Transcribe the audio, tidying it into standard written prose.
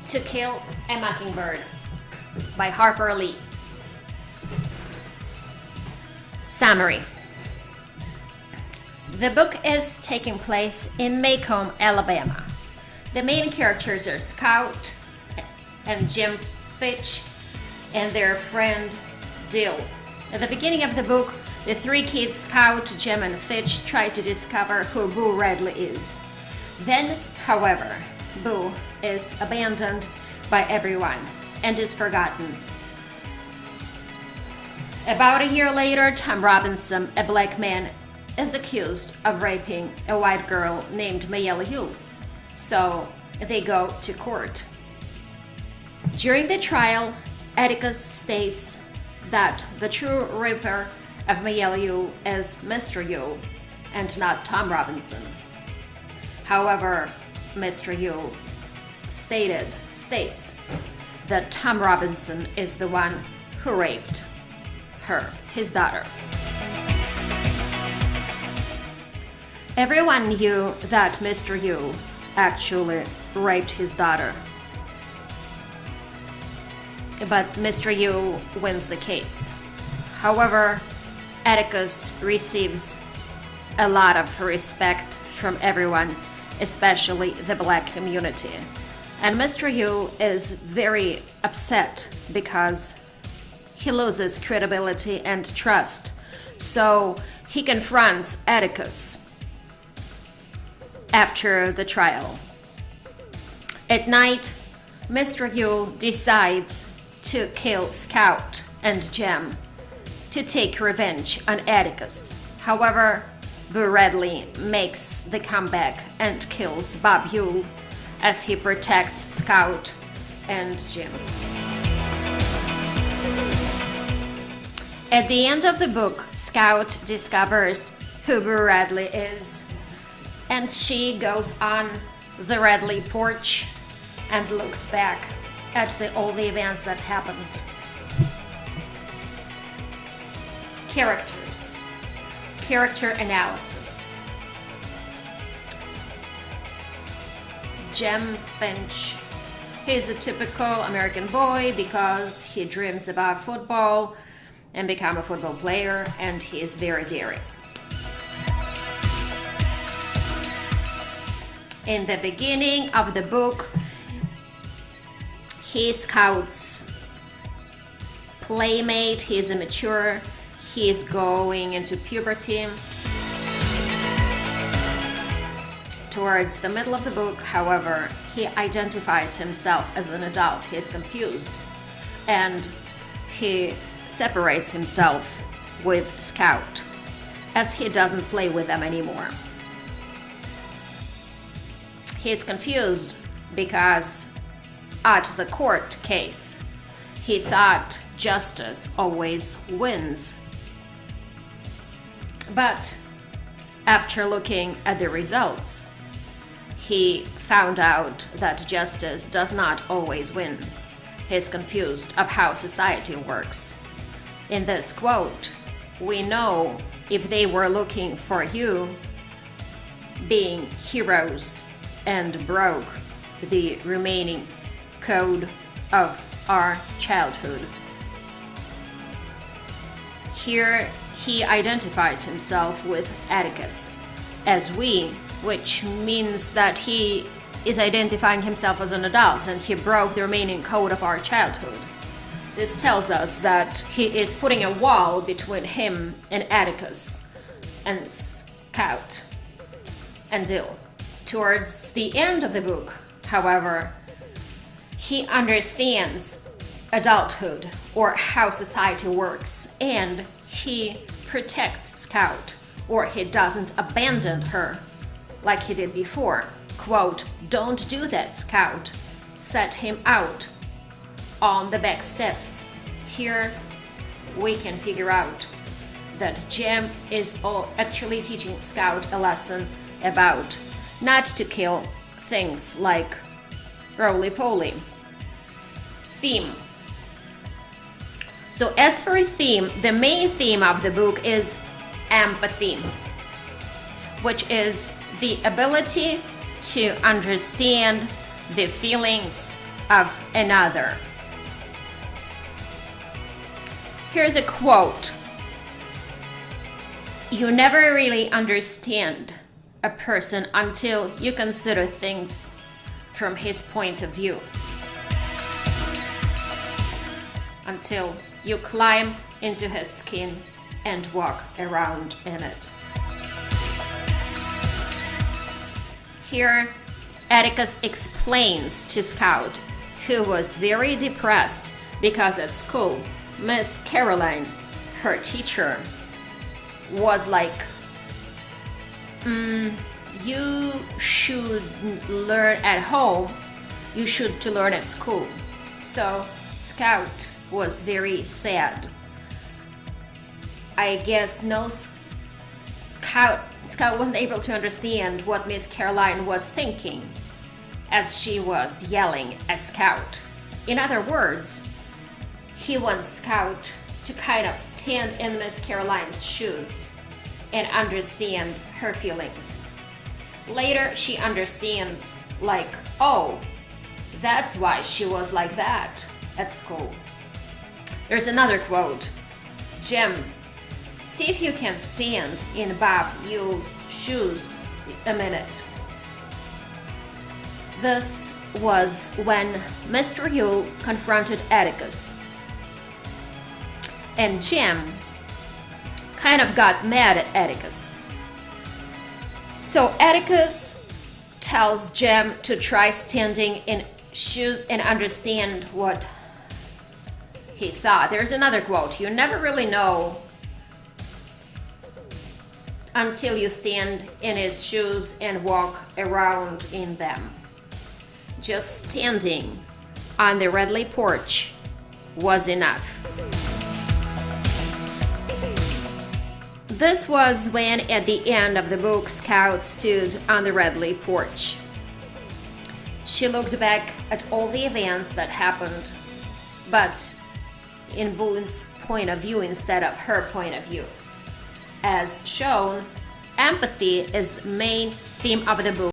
To Kill a Mockingbird by Harper Lee. Summary. The book is taking place in Macomb, Alabama. The main characters are Scout and Jim Fitch and their friend Dill. At the beginning of the book, the three kids, Scout, Jim, and Fitch, try to discover who Boo Radley is. Then, however, Boo is abandoned by everyone and is forgotten. About a year later, Tom Robinson, a black man, is accused of raping a white girl named Mayella Yu. So they go to court. During the trial, Atticus states that the true raper of Mayella Yu is Mr. Yu and not Tom Robinson. However, Mr. Yu states that Tom Robinson is the one who raped her, his daughter. Everyone knew that Mr. Yu actually raped his daughter. But Mr. Yu wins the case. However, Atticus receives a lot of respect from everyone, especially the black community. And Mr. Yu is very upset because he loses credibility and trust. So he confronts Atticus after the trial. At night, Mr. Yu decides to kill Scout and Jim to take revenge on Atticus. However, Boo Radley makes the comeback and kills Bob Yu as he protects Scout and Jim. At the end of the book, Scout discovers who Boo Radley is, and she goes on the Radley porch and looks back at all the events that happened. Characters. Character analysis. Jim Finch. He's a typical American boy because he dreams about football and become a football player, and he is very daring. In the beginning of the book, he is Scout's playmate. He is immature. He is going into puberty. Towards the middle of the book, however, he identifies himself as an adult. He is confused, and he separates himself with Scout as he doesn't play with them anymore. He is confused because at the court case, he thought justice always wins. But after looking at the results, he found out that justice does not always win. He is confused of how society works. In this quote, we know if they were looking for you, being heroes, and broke the remaining code of our childhood. Here he identifies himself with Atticus as we, which means that he is identifying himself as an adult and he broke the remaining code of our childhood. This tells us that he is putting a wall between him and Atticus and Scout and Dill. Towards the end of the book, however, he understands adulthood or how society works, and he protects Scout, or he doesn't abandon her like he did before. Quote, "Don't do that, Scout," set him out on the back steps. Here we can figure out that Jim is actually teaching Scout a lesson about not to kill things like roly-poly. Theme. So as for theme, the main theme of the book is empathy, which is the ability to understand the feelings of another. Here's a quote. You never really understand a person until you consider things from his point of view. Until you climb into his skin and walk around in it. Here, Atticus explains to Scout, who was very depressed because at school, Miss Caroline, her teacher, was like, you should learn at home, you should to learn at school. So Scout was very sad. I guess Scout wasn't able to understand what Miss Caroline was thinking as she was yelling at Scout. In other words, he wants Scout to kind of stand in Miss Caroline's shoes and understand her feelings. Later, she understands, like, oh, that's why she was like that at school. There's another quote. Jim, see if you can stand in Bob Yule's shoes a minute. This was when Mr. Yule confronted Atticus. And Jim kind of got mad at Atticus. So Atticus tells Jim to try standing in shoes and understand what he thought. There's another quote. You never really know until you stand in his shoes and walk around in them. Just standing on the Redley porch was enough. This was when, at the end of the book, Scout stood on the Redley porch. She looked back at all the events that happened, but in Boone's point of view instead of her point of view. As shown, empathy is the main theme of the book.